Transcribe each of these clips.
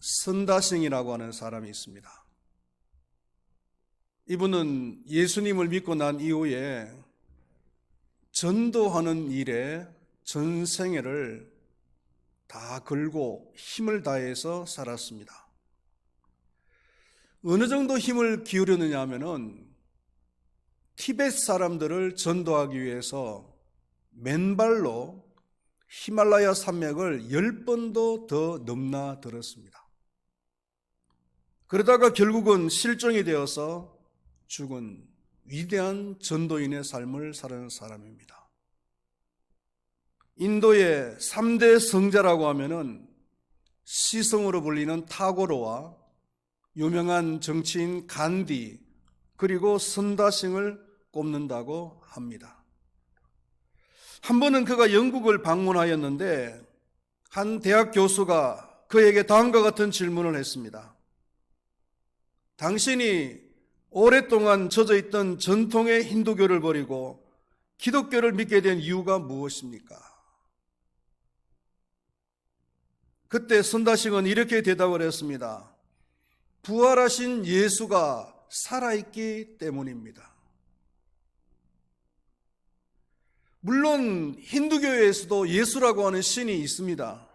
선다싱이라고 하는 사람이 있습니다. 이분은 예수님을 믿고 난 이후에 전도하는 일에 전생애를 다 걸고 힘을 다해서 살았습니다. 어느 정도 힘을 기울였느냐 하면은 티베트 사람들을 전도하기 위해서 맨발로 히말라야 산맥을 10번도 더 넘나들었습니다. 그러다가 결국은 실종이 되어서 죽은 위대한 전도인의 삶을 사는 사람입니다. 인도의 3대 성자라고 하면은 시성으로 불리는 타고르와 유명한 정치인 간디 그리고 선다싱을 꼽는다고 합니다. 한 번은 그가 영국을 방문하였는데 한 대학 교수가 그에게 다음과 같은 질문을 했습니다. 당신이 오랫동안 젖어있던 전통의 힌두교를 버리고 기독교를 믿게 된 이유가 무엇입니까? 그때 선다싱은 이렇게 대답을 했습니다. 부활하신 예수가 살아있기 때문입니다. 물론 힌두교에서도 예수라고 하는 신이 있습니다.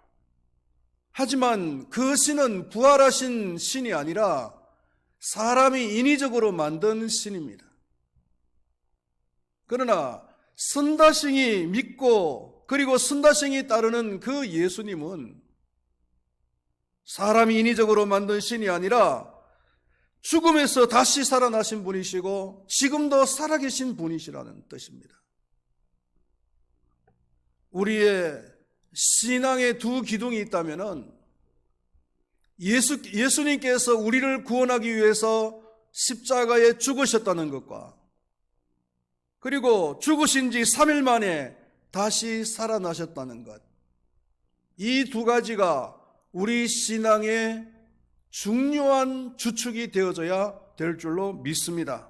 하지만 그 신은 부활하신 신이 아니라 사람이 인위적으로 만든 신입니다. 그러나 선다싱이 믿고 그리고 선다싱이 따르는 그 예수님은 사람이 인위적으로 만든 신이 아니라 죽음에서 다시 살아나신 분이시고 지금도 살아계신 분이시라는 뜻입니다. 우리의 신앙의 두 기둥이 있다면 예수님께서 우리를 구원하기 위해서 십자가에 죽으셨다는 것과 그리고 죽으신 지 3일 만에 다시 살아나셨다는 것, 이 두 가지가 우리 신앙의 중요한 주축이 되어져야 될 줄로 믿습니다.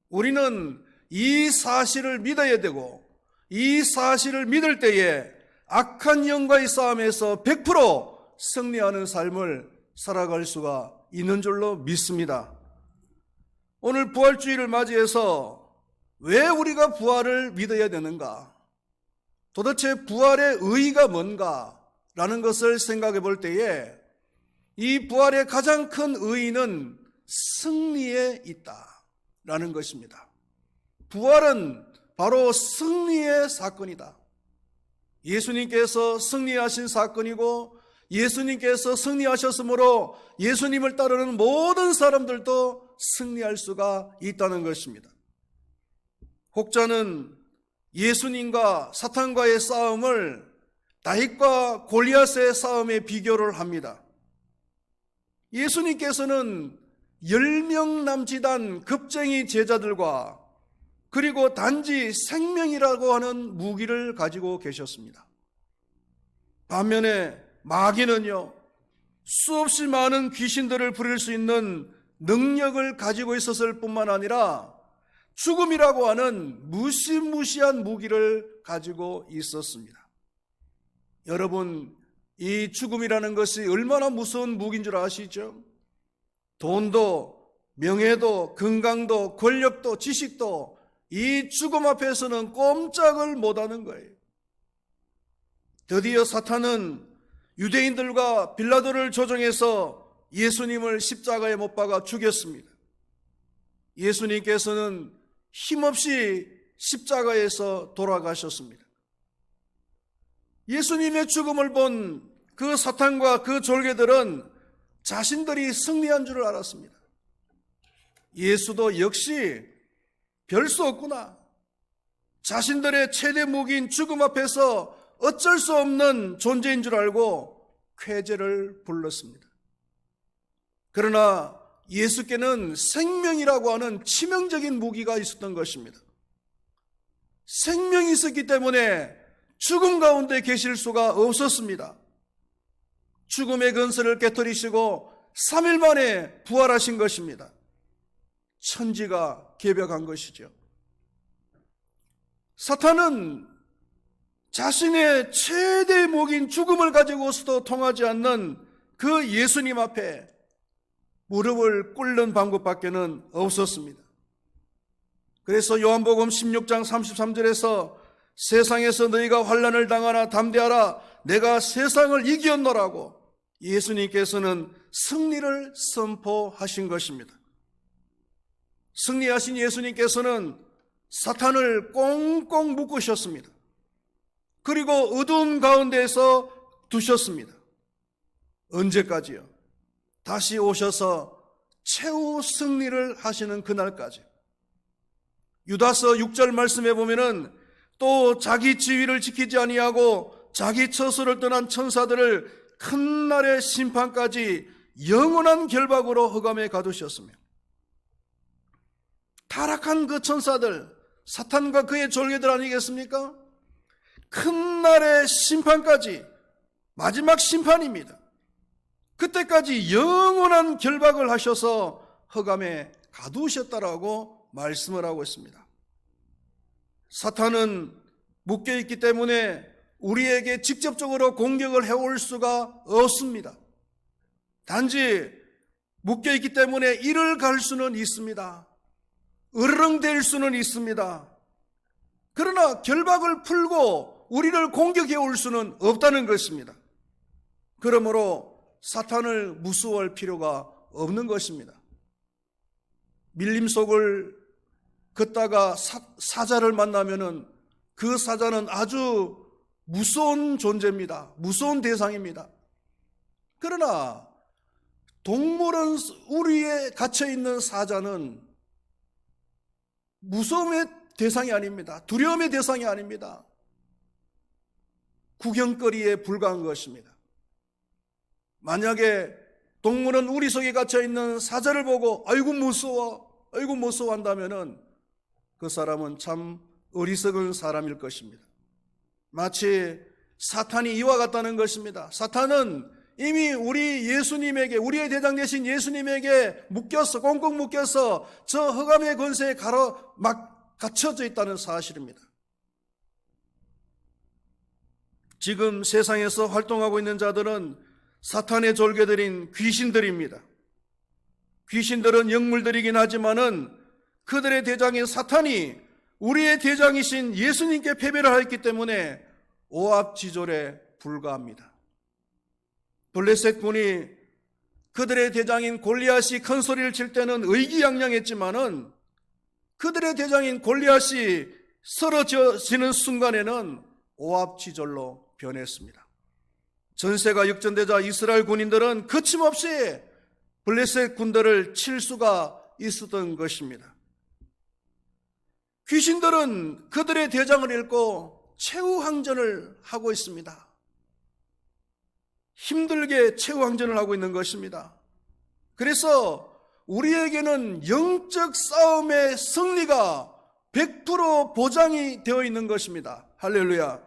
우리는 이 사실을 믿어야 되고 이 사실을 믿을 때에 악한 영과의 싸움에서 100% 승리하는 삶을 살아갈 수가 있는 줄로 믿습니다. 오늘 부활주의를 맞이해서 왜 우리가 부활을 믿어야 되는가? 도대체 부활의 의의가 뭔가? 라는 것을 생각해 볼 때에 이 부활의 가장 큰 의의는 승리에 있다라는 것입니다. 부활은 바로 승리의 사건이다. 예수님께서 승리하신 사건이고 예수님께서 승리하셨으므로 예수님을 따르는 모든 사람들도 승리할 수가 있다는 것입니다. 혹자는 예수님과 사탄과의 싸움을 다윗과 골리앗의 싸움에 비교를 합니다. 예수님께서는 10명 남짓한 겁쟁이 제자들과 그리고 단지 생명이라고 하는 무기를 가지고 계셨습니다. 반면에 마귀는요, 수없이 많은 귀신들을 부릴 수 있는 능력을 가지고 있었을 뿐만 아니라 죽음이라고 하는 무시무시한 무기를 가지고 있었습니다. 여러분, 이 죽음이라는 것이 얼마나 무서운 무기인 줄 아시죠? 돈도, 명예도, 건강도, 권력도, 지식도 이 죽음 앞에서는 꼼짝을 못하는 거예요. 드디어 사탄은 유대인들과 빌라도를 조종해서 예수님을 십자가에 못 박아 죽였습니다. 예수님께서는 힘없이 십자가에서 돌아가셨습니다. 예수님의 죽음을 본 그 사탄과 그 졸개들은 자신들이 승리한 줄 알았습니다. 예수도 역시 별 수 없구나. 자신들의 최대 무기인 죽음 앞에서 어쩔 수 없는 존재인 줄 알고 쾌재를 불렀습니다. 그러나 예수께는 생명이라고 하는 치명적인 무기가 있었던 것입니다. 생명이 있었기 때문에 죽음 가운데 계실 수가 없었습니다. 죽음의 근세를 깨뜨리시고 3일 만에 부활하신 것입니다. 천지가 개벽한 것이죠. 사탄은 자신의 최대 목인 죽음을 가지고서도 통하지 않는 그 예수님 앞에 무릎을 꿇는 방법밖에는 없었습니다. 그래서 요한복음 16장 33절에서 세상에서 너희가 환난을 당하나 담대하라 내가 세상을 이기었노라고 예수님께서는 승리를 선포하신 것입니다. 승리하신 예수님께서는 사탄을 꽁꽁 묶으셨습니다. 그리고 어두운 가운데에서 두셨습니다. 언제까지요? 다시 오셔서 최후 승리를 하시는 그날까지. 유다서 6절 말씀에 보면은 또 자기 지위를 지키지 아니하고 자기 처소를 떠난 천사들을 큰 날의 심판까지 영원한 결박으로 흑암에 가두셨으며 타락한 그 천사들, 사탄과 그의 졸개들 아니겠습니까? 큰 날의 심판까지, 마지막 심판입니다. 그때까지 영원한 결박을 하셔서 흑암에 가두셨다라고 말씀을 하고 있습니다. 사탄은 묶여있기 때문에 우리에게 직접적으로 공격을 해올 수가 없습니다. 단지 묶여있기 때문에 이를 갈 수는 있습니다. 으르렁댈 수는 있습니다. 그러나 결박을 풀고 우리를 공격해 올 수는 없다는 것입니다. 그러므로 사탄을 무서워할 필요가 없는 것입니다. 밀림 속을 걷다가 사자를 만나면은 그 사자는 아주 무서운 존재입니다. 무서운 대상입니다. 그러나 동물은 우리에 갇혀있는 사자는 무서움의 대상이 아닙니다. 두려움의 대상이 아닙니다. 구경거리에 불과한 것입니다. 만약에 동물은 우리 속에 갇혀있는 사자를 보고 아이고 무서워 한다면은 그 사람은 참 어리석은 사람일 것입니다. 마치 사탄이 이와 같다는 것입니다. 사탄은 이미 우리 예수님에게, 우리의 대장 되신 예수님에게 묶여서, 꽁꽁 묶여서 저 흑암의 권세에 갇혀져 있다는 사실입니다. 지금 세상에서 활동하고 있는 자들은 사탄의 졸개들인 귀신들입니다. 귀신들은 영물들이긴 하지만은 그들의 대장인 사탄이 우리의 대장이신 예수님께 패배를 했기 때문에 오합지졸에 불과합니다. 블레셋 군이 그들의 대장인 골리앗이 큰 소리를 칠 때는 의기양양했지만은 그들의 대장인 골리앗이 쓰러지는 순간에는 오합지졸로 변했습니다. 전세가 역전되자 이스라엘 군인들은 거침없이 블레셋 군대를 칠 수가 있었던 것입니다. 귀신들은 그들의 대장을 잃고 최후항전을 하고 있습니다. 힘들게 최후항전을 하고 있는 것입니다. 그래서 우리에게는 영적 싸움의 승리가 100% 보장이 되어 있는 것입니다. 할렐루야.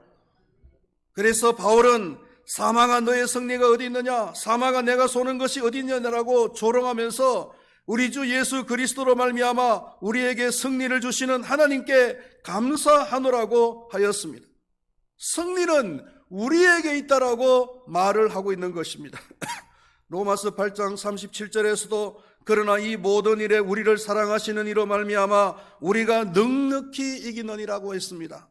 그래서 바울은 사망아 너의 승리가 어디 있느냐, 사망아 내가 쏘는 것이 어디 있느냐라고 조롱하면서 우리 주 예수 그리스도로 말미암아 우리에게 승리를 주시는 하나님께 감사하노라고 하였습니다. 승리는 우리에게 있다라고 말을 하고 있는 것입니다. 로마서 8장 37절에서도 그러나 이 모든 일에 우리를 사랑하시는 이로 말미암아 우리가 넉넉히 이기느니라고 했습니다.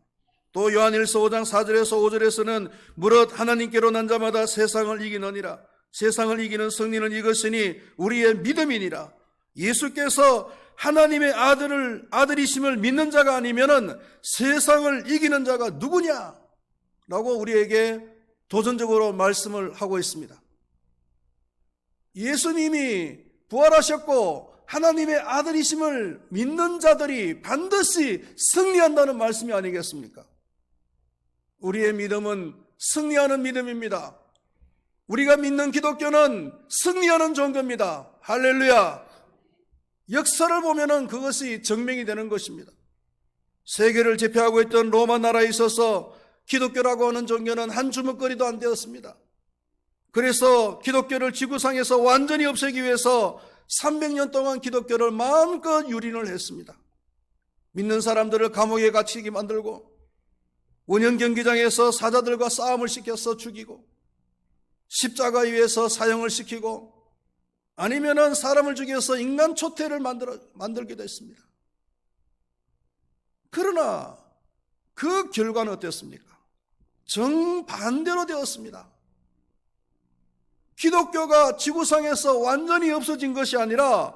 또 요한일서 5장 4절에서 5절에서는 무릇 하나님께로 난 자마다 세상을 이기느니라. 세상을 이기는 승리는 이것이니 우리의 믿음이니라. 예수께서 하나님의 아들이심을 믿는 자가 아니면은 세상을 이기는 자가 누구냐? 라고 우리에게 도전적으로 말씀을 하고 있습니다. 예수님이 부활하셨고 하나님의 아들이심을 믿는 자들이 반드시 승리한다는 말씀이 아니겠습니까? 우리의 믿음은 승리하는 믿음입니다. 우리가 믿는 기독교는 승리하는 종교입니다. 할렐루야. 역사를 보면은 그것이 증명이 되는 것입니다. 세계를 제패하고 있던 로마 나라에 있어서 기독교라고 하는 종교는 한 주먹거리도 안 되었습니다. 그래서 기독교를 지구상에서 완전히 없애기 위해서 300년 동안 기독교를 마음껏 유린을 했습니다. 믿는 사람들을 감옥에 갇히게 만들고 원형 경기장에서 사자들과 싸움을 시켜서 죽이고 십자가 위에서 사형을 시키고 아니면은 사람을 죽여서 인간 초태를 만들기도 했습니다. 그러나 그 결과는 어땠습니까? 정반대로 되었습니다. 기독교가 지구상에서 완전히 없어진 것이 아니라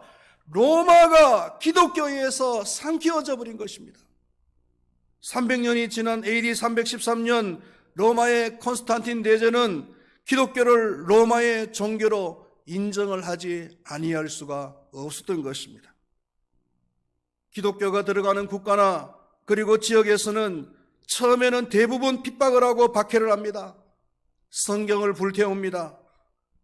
로마가 기독교에 의해서 삼키어져 버린 것입니다. 300년이 지난 AD 313년 로마의 콘스탄틴 대제는 기독교를 로마의 종교로 인정을 하지 아니할 수가 없었던 것입니다. 기독교가 들어가는 국가나 그리고 지역에서는 처음에는 대부분 핍박을 하고 박해를 합니다. 성경을 불태웁니다.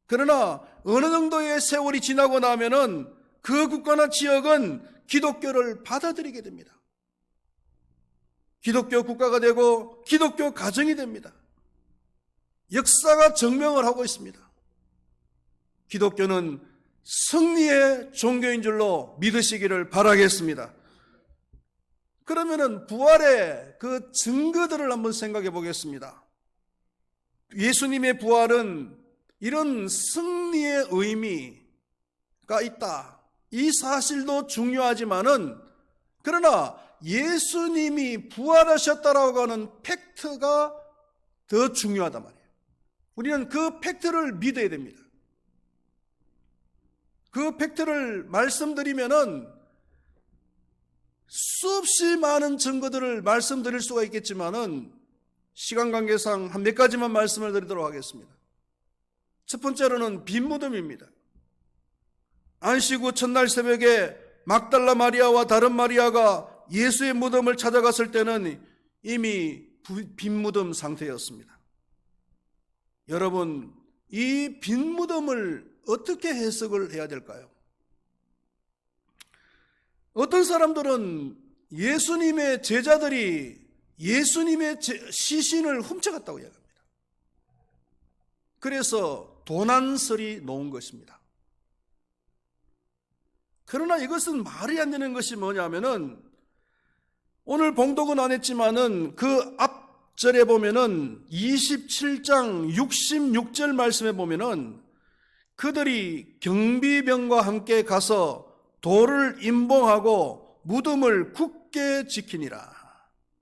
그러나 어느 정도의 세월이 지나고 나면은 그 국가나 지역은 기독교를 받아들이게 됩니다. 기독교 국가가 되고 기독교 가정이 됩니다. 역사가 증명을 하고 있습니다. 기독교는 승리의 종교인 줄로 믿으시기를 바라겠습니다. 그러면은 부활의 그 증거들을 한번 생각해 보겠습니다. 예수님의 부활은 이런 승리의 의미가 있다. 이 사실도 중요하지만은 그러나 예수님이 부활하셨다라고 하는 팩트가 더 중요하단 말이에요. 우리는 그 팩트를 믿어야 됩니다. 그 팩트를 말씀드리면은 수없이 많은 증거들을 말씀드릴 수가 있겠지만은 시간 관계상 한 몇 가지만 말씀을 드리도록 하겠습니다. 첫 번째로는 빈 무덤입니다. 안식 후 첫날 새벽에 막달라 마리아와 다른 마리아가 예수의 무덤을 찾아갔을 때는 이미 빈 무덤 상태였습니다. 여러분, 이 빈 무덤을 어떻게 해석을 해야 될까요? 어떤 사람들은 예수님의 제자들이 예수님의 시신을 훔쳐갔다고 이야기합니다. 그래서 도난설이 놓은 것입니다. 그러나 이것은 말이 안 되는 것이 뭐냐면은 오늘 봉독은 안 했지만은 그 앞절에 보면은 27장 66절 말씀에 보면은 그들이 경비병과 함께 가서 돌을 임봉하고 무덤을 굳게 지키니라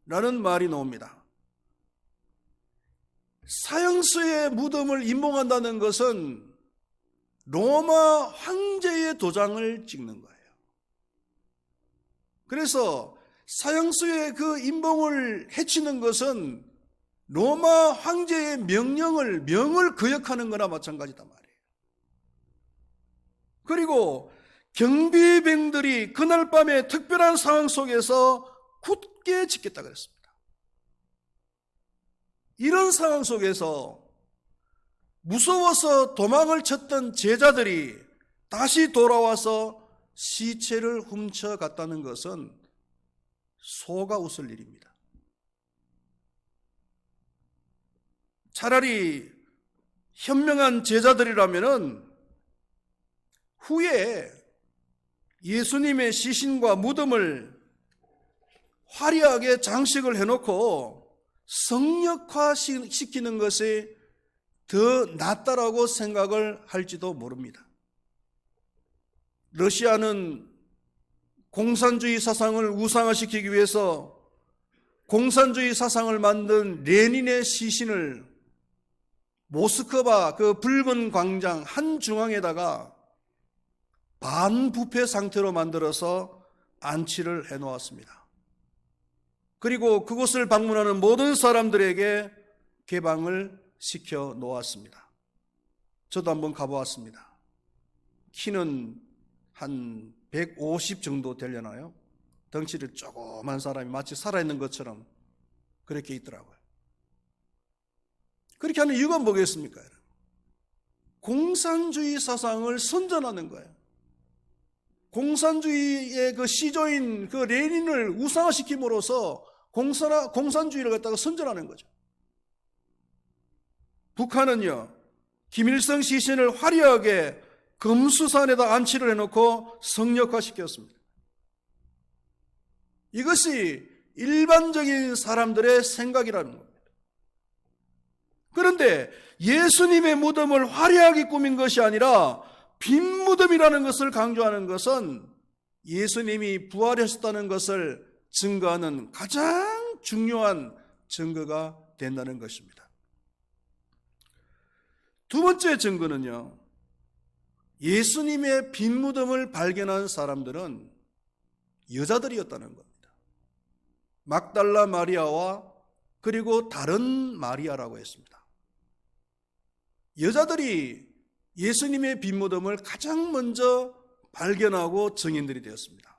라는 말이 나옵니다. 사형수의 무덤을 임봉한다는 것은 로마 황제의 도장을 찍는 거예요. 그래서 사형수의 그 임봉을 해치는 것은 로마 황제의 명을 거역하는 거나 마찬가지다 말이에요. 그리고 경비병들이 그날 밤에 특별한 상황 속에서 굳게 지켰다 그랬습니다. 이런 상황 속에서 무서워서 도망을 쳤던 제자들이 다시 돌아와서 시체를 훔쳐갔다는 것은 소가 웃을 일입니다. 차라리 현명한 제자들이라면은 후에 예수님의 시신과 무덤을 화려하게 장식을 해놓고 성역화시키는 것이 더 낫다라고 생각을 할지도 모릅니다. 러시아는 공산주의 사상을 우상화시키기 위해서 공산주의 사상을 만든 레닌의 시신을 모스크바 그 붉은 광장 한 중앙에다가 반부패 상태로 만들어서 안치를 해놓았습니다. 그리고 그곳을 방문하는 모든 사람들에게 개방을 시켜 놓았습니다. 저도 한번 가보았습니다. 키는 한 150 정도 되려나요? 덩치를 조그만 사람이 마치 살아있는 것처럼 그렇게 있더라고요. 그렇게 하는 이유가 뭐겠습니까? 공산주의 사상을 선전하는 거예요. 공산주의의 그 시조인 그 레닌을 우상화시킴으로써 공산주의를 갖다가 선전하는 거죠. 북한은요, 김일성 시신을 화려하게 금수산에다 안치를 해놓고 성역화시켰습니다. 이것이 일반적인 사람들의 생각이라는 겁니다. 그런데 예수님의 무덤을 화려하게 꾸민 것이 아니라 빈 무덤이라는 것을 강조하는 것은 예수님이 부활하셨다는 것을 증거하는 가장 중요한 증거가 된다는 것입니다. 두 번째 증거는요, 예수님의 빈 무덤을 발견한 사람들은 여자들이었다는 겁니다. 막달라 마리아와 그리고 다른 마리아라고 했습니다. 여자들이 예수님의 빈 무덤을 가장 먼저 발견하고 증인들이 되었습니다.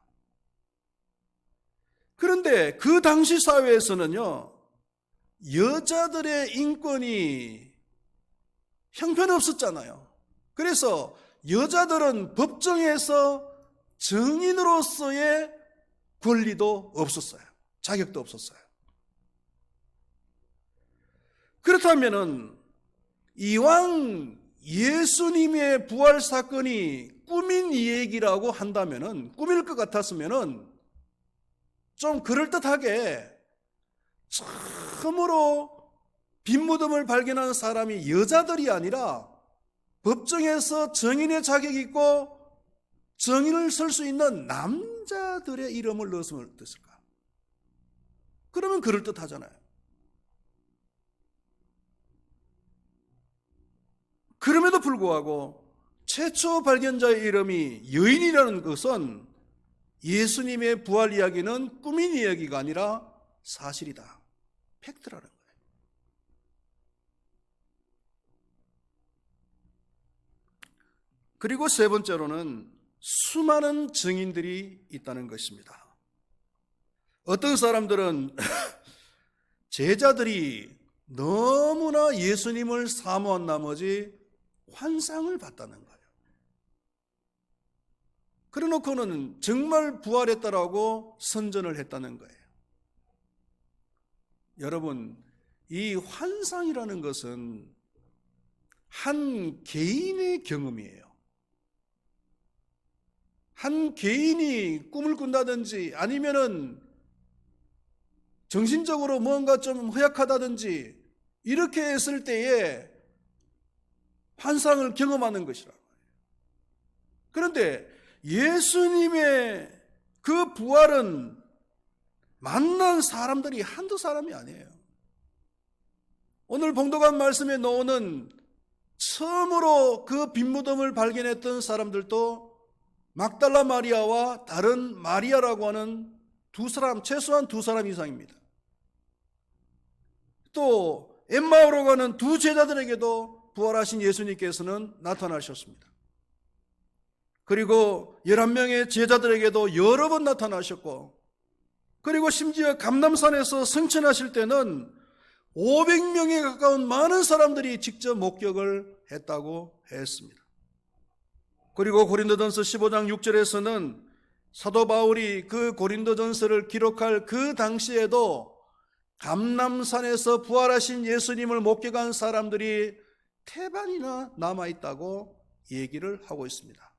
그런데 그 당시 사회에서는요, 여자들의 인권이 형편없었잖아요. 그래서 여자들은 법정에서 증인으로서의 권리도 없었어요. 자격도 없었어요. 그렇다면은 이왕 예수님의 부활 사건이 꾸민 얘기라고 한다면은, 꾸밀 것 같았으면은 좀 그럴듯하게 처음으로 빈 무덤을 발견한 사람이 여자들이 아니라 법정에서 증인의 자격이 있고 증인을 설 수 있는 남자들의 이름을 넣었으면 어땠을까? 그러면 그럴듯하잖아요. 그럼에도 불구하고 최초 발견자의 이름이 여인이라는 것은 예수님의 부활 이야기는 꾸민 이야기가 아니라 사실이다. 팩트라는 거예요. 그리고 세 번째로는 수많은 증인들이 있다는 것입니다. 어떤 사람들은 제자들이 너무나 예수님을 사모한 나머지 환상을 봤다는 거예요. 그래놓고는 정말 부활했다라고 선전을 했다는 거예요. 여러분, 이 환상이라는 것은 한 개인의 경험이에요. 한 개인이 꿈을 꾼다든지 아니면은 정신적으로 뭔가 좀 허약하다든지 이렇게 했을 때에 환상을 경험하는 것이라고 해요. 그런데 예수님의 그 부활은 만난 사람들이 한두 사람이 아니에요. 오늘 봉독한 말씀에 나오는 처음으로 그 빈 무덤을 발견했던 사람들도 막달라 마리아와 다른 마리아라고 하는 두 사람, 최소한 두 사람 이상입니다. 또 엠마오로 가는 두 제자들에게도 부활하신 예수님께서는 나타나셨습니다. 그리고 11명의 제자들에게도 여러 번 나타나셨고, 그리고 심지어 감람산에서 승천하실 때는 500명에 가까운 많은 사람들이 직접 목격을 했다고 했습니다. 그리고 고린도전서 15장 6절에서는 사도 바울이 그 고린도전서를 기록할 그 당시에도 감람산에서 부활하신 예수님을 목격한 사람들이 태반이나 남아있다고 얘기를 하고 있습니다.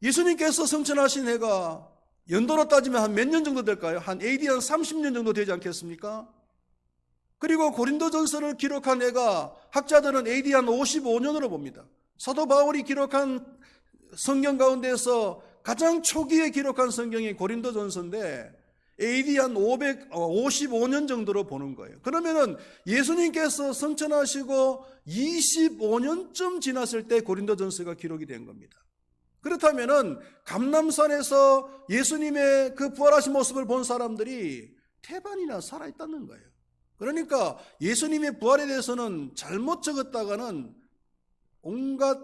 예수님께서 승천하신 해가 연도로 따지면 한 몇 년 정도 될까요? 한 AD 한 30년 정도 되지 않겠습니까? 그리고 고린도전서를 기록한 해가 학자들은 AD 한 55년으로 봅니다. 사도 바울이 기록한 성경 가운데서 가장 초기에 기록한 성경이 고린도전서인데 AD 한 55년 정도로 보는 거예요. 그러면은 예수님께서 승천하시고 25년쯤 지났을 때 고린도전서가 기록이 된 겁니다. 그렇다면은 감람산에서 예수님의 그 부활하신 모습을 본 사람들이 태반이나 살아있다는 거예요. 그러니까 예수님의 부활에 대해서는 잘못 적었다가는 온갖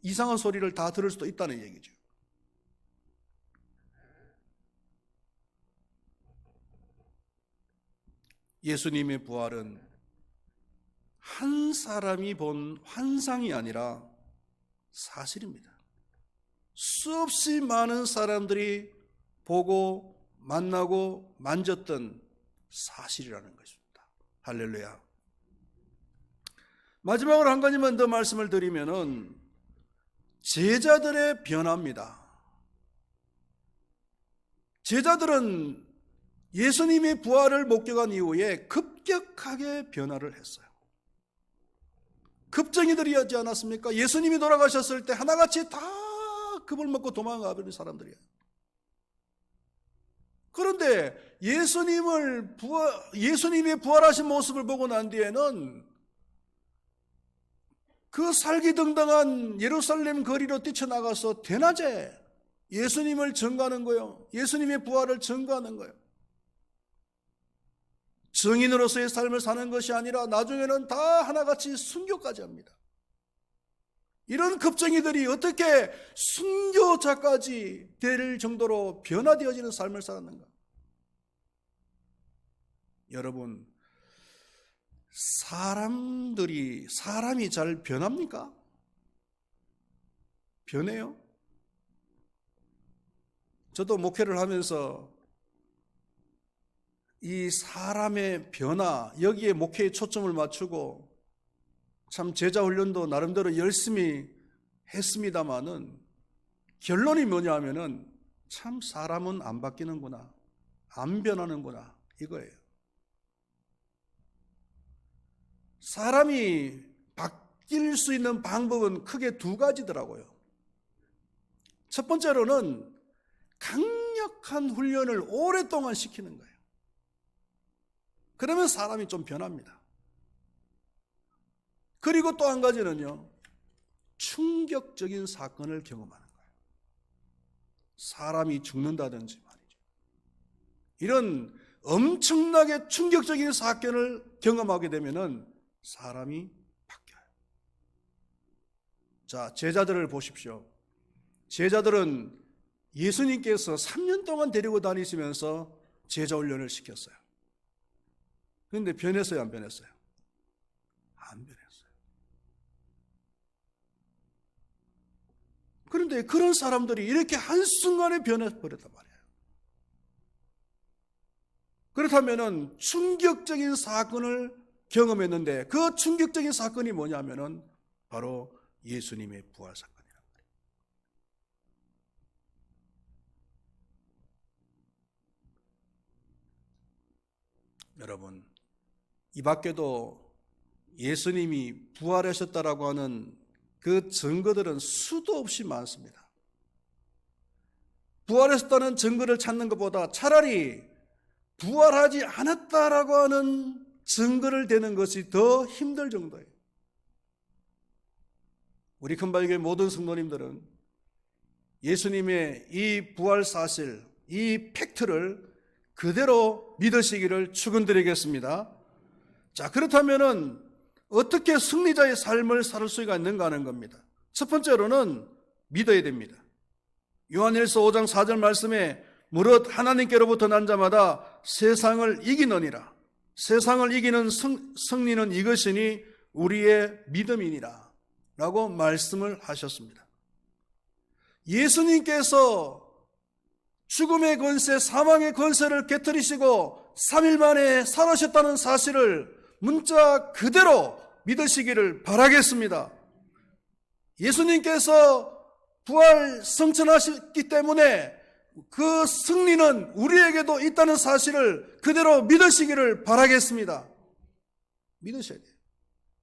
이상한 소리를 다 들을 수도 있다는 얘기죠. 예수님의 부활은 한 사람이 본 환상이 아니라 사실입니다. 수없이 많은 사람들이 보고 만나고 만졌던 사실이라는 것입니다. 할렐루야. 마지막으로 한 가지만 더 말씀을 드리면은 제자들의 변화입니다. 제자들은 예수님의 부활을 목격한 이후에 급격하게 변화를 했어요. 급정이들이 하지 않았습니까? 예수님이 돌아가셨을 때 하나같이 다 겁을 먹고 도망가 버린 사람들이에요. 그런데 예수님의 부활하신 모습을 보고 난 뒤에는 그 살기등등한 예루살렘 거리로 뛰쳐나가서 대낮에 예수님을 증거하는 거예요. 예수님의 부활을 증거하는 거예요. 증인으로서의 삶을 사는 것이 아니라 나중에는 다 하나같이 순교까지 합니다. 이런 급정이들이 어떻게 순교자까지 될 정도로 변화되어지는 삶을 살았는가? 여러분, 사람이 잘 변합니까? 변해요? 저도 목회를 하면서 이 사람의 변화, 여기에 목회에 초점을 맞추고 참 제자 훈련도 나름대로 열심히 했습니다마는 결론이 뭐냐 하면은 참 사람은 안 바뀌는구나, 안 변하는구나, 이거예요. 사람이 바뀔 수 있는 방법은 크게 두 가지더라고요. 첫 번째로는 강력한 훈련을 오랫동안 시키는 거예요. 그러면 사람이 좀 변합니다. 그리고 또 한 가지는요, 충격적인 사건을 경험하는 거예요. 사람이 죽는다든지 말이죠. 이런 엄청나게 충격적인 사건을 경험하게 되면은 사람이 바뀌어요. 자, 제자들을 보십시오. 제자들은 예수님께서 3년 동안 데리고 다니시면서 제자 훈련을 시켰어요. 그런데 변했어요, 안 변했어요? 안 변했어요. 그런데 그런 사람들이 이렇게 한순간에 변해버렸단 말이에요. 그렇다면 충격적인 사건을 경험했는데 그 충격적인 사건이 뭐냐면은 바로 예수님의 부활 사건이란 말이에요. 여러분, 이 밖에도 예수님이 부활하셨다라고 하는 그 증거들은 수도 없이 많습니다. 부활하셨다는 증거를 찾는 것보다 차라리 부활하지 않았다라고 하는 증거를 대는 것이 더 힘들 정도예요. 우리 큰바위교회 모든 성도님들은 예수님의 이 부활 사실, 이 팩트를 그대로 믿으시기를 축원드리겠습니다. 자, 그렇다면은 어떻게 승리자의 삶을 살 수가 있는가 하는 겁니다. 첫 번째로는 믿어야 됩니다. 요한일서 5장 4절 말씀에 무릇 하나님께로부터 난 자마다 세상을 이기느니라. 세상을 이기는 승리는 이것이니 우리의 믿음이니라 라고 말씀을 하셨습니다. 예수님께서 죽음의 권세, 사망의 권세를 깨뜨리시고 3일 만에 살아셨다는 사실을 문자 그대로 믿으시기를 바라겠습니다. 예수님께서 부활 성천하셨기 때문에 그 승리는 우리에게도 있다는 사실을 그대로 믿으시기를 바라겠습니다. 믿으셔야 돼요.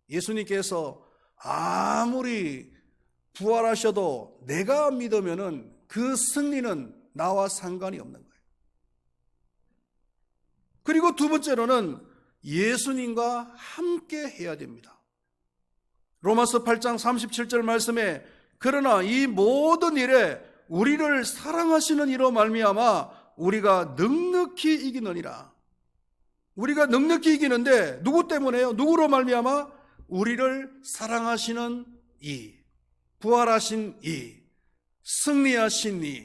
예수님께서 아무리 부활하셔도 내가 믿으면은 그 승리는 나와 상관이 없는 거예요. 그리고 두 번째로는 예수님과 함께 해야 됩니다. 로마서 8장 37절 말씀에 그러나 이 모든 일에 우리를 사랑하시는 이로 말미암아 우리가 넉넉히 이기느니라. 우리가 넉넉히 이기는데 누구 때문에요? 누구로 말미암아? 우리를 사랑하시는 이, 부활하신 이, 승리하신 이,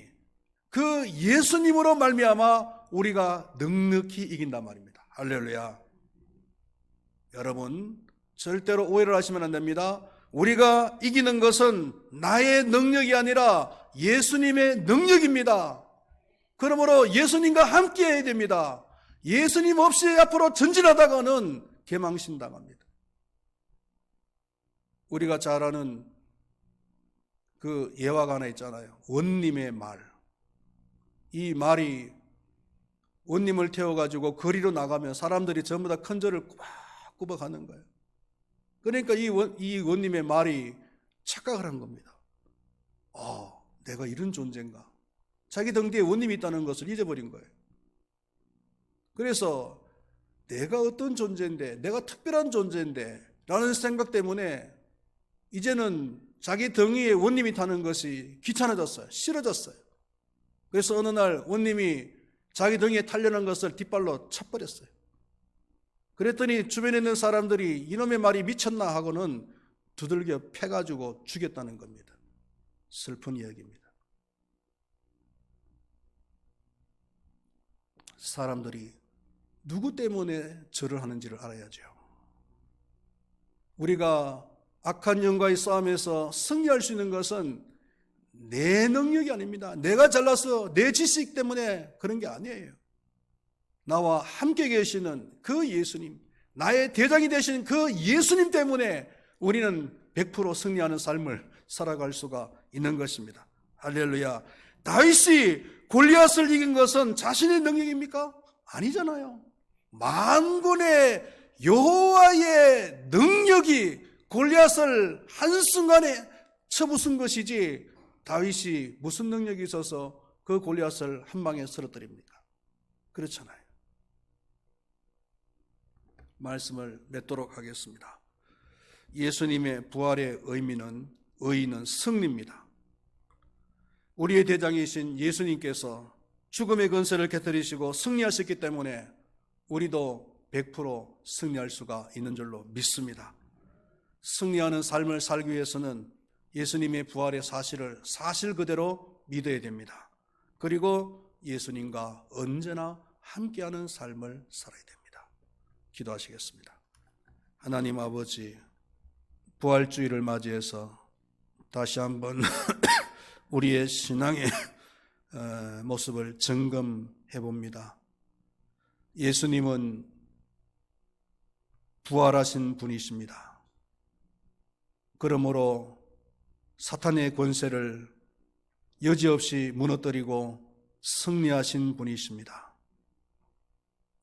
그 예수님으로 말미암아 우리가 넉넉히 이긴단 말입니다. 할렐루야. 여러분, 절대로 오해를 하시면 안 됩니다. 우리가 이기는 것은 나의 능력이 아니라 예수님의 능력입니다. 그러므로 예수님과 함께 해야 됩니다. 예수님 없이 앞으로 전진하다가는 개망신당합니다. 우리가 잘 아는 그 예화가 하나 있잖아요. 원님의 말. 이 말이 원님을 태워가지고 거리로 나가면 사람들이 전부 다 큰절을 꾸벅꾸벅 하는 거예요. 그러니까 이 원님의 말이 착각을 한 겁니다. 내가 이런 존재인가? 자기 등 뒤에 원님이 있다는 것을 잊어버린 거예요. 그래서 내가 어떤 존재인데, 내가 특별한 존재인데 라는 생각 때문에 이제는 자기 등 위에 원님이 타는 것이 귀찮아졌어요. 싫어졌어요. 그래서 어느 날 원님이 자기 등 위에 타려는 것을 뒷발로 쳐버렸어요. 그랬더니 주변에 있는 사람들이 이놈의 말이 미쳤나 하고는 두들겨 패가지고 죽였다는 겁니다. 슬픈 이야기입니다. 사람들이 누구 때문에 절을 하는지를 알아야죠. 우리가 악한 영과의 싸움에서 승리할 수 있는 것은 내 능력이 아닙니다. 내가 잘나서 내 지식 때문에 그런 게 아니에요. 나와 함께 계시는 그 예수님, 나의 대장이 되신 그 예수님 때문에 우리는 100% 승리하는 삶을 살아갈 수가 있는 것입니다. 할렐루야. 다윗이 골리앗을 이긴 것은 자신의 능력입니까? 아니잖아요. 만군의 여호와의 능력이 골리앗을 한순간에 쳐부순 것이지, 다윗이 무슨 능력이 있어서 그 골리앗을 한 방에 쓰러뜨립니까? 그렇잖아요. 말씀을 맺도록 하겠습니다. 예수님의 부활의 의의는 승리입니다. 우리의 대장이신 예수님께서 죽음의 권세를 깨뜨리시고 승리하셨기 때문에 우리도 100% 승리할 수가 있는 줄로 믿습니다. 승리하는 삶을 살기 위해서는 예수님의 부활의 사실을 사실 그대로 믿어야 됩니다. 그리고 예수님과 언제나 함께하는 삶을 살아야 됩니다. 기도하시겠습니다. 하나님 아버지, 부활주의를 맞이해서 다시 한번 우리의 신앙의 모습을 점검해 봅니다. 예수님은 부활하신 분이십니다. 그러므로 사탄의 권세를 여지없이 무너뜨리고 승리하신 분이십니다.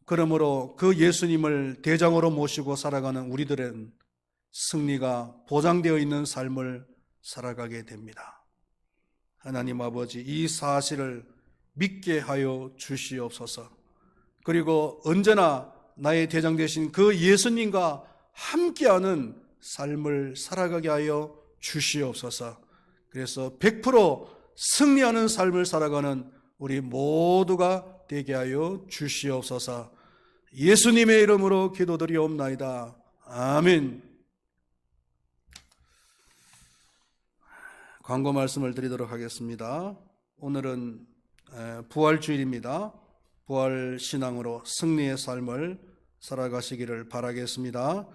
그러므로 그 예수님을 대장으로 모시고 살아가는 우리들은 승리가 보장되어 있는 삶을 살아가게 됩니다. 하나님 아버지, 이 사실을 믿게 하여 주시옵소서. 그리고 언제나 나의 대장 되신 그 예수님과 함께하는 삶을 살아가게 하여 주시옵소서. 그래서 100% 승리하는 삶을 살아가는 우리 모두가 되게 하여 주시옵소서. 예수님의 이름으로 기도드리옵나이다. 아멘. 광고 말씀을 드리도록 하겠습니다. 오늘은 부활주일입니다. 부활신앙으로 승리의 삶을 살아가시기를 바라겠습니다.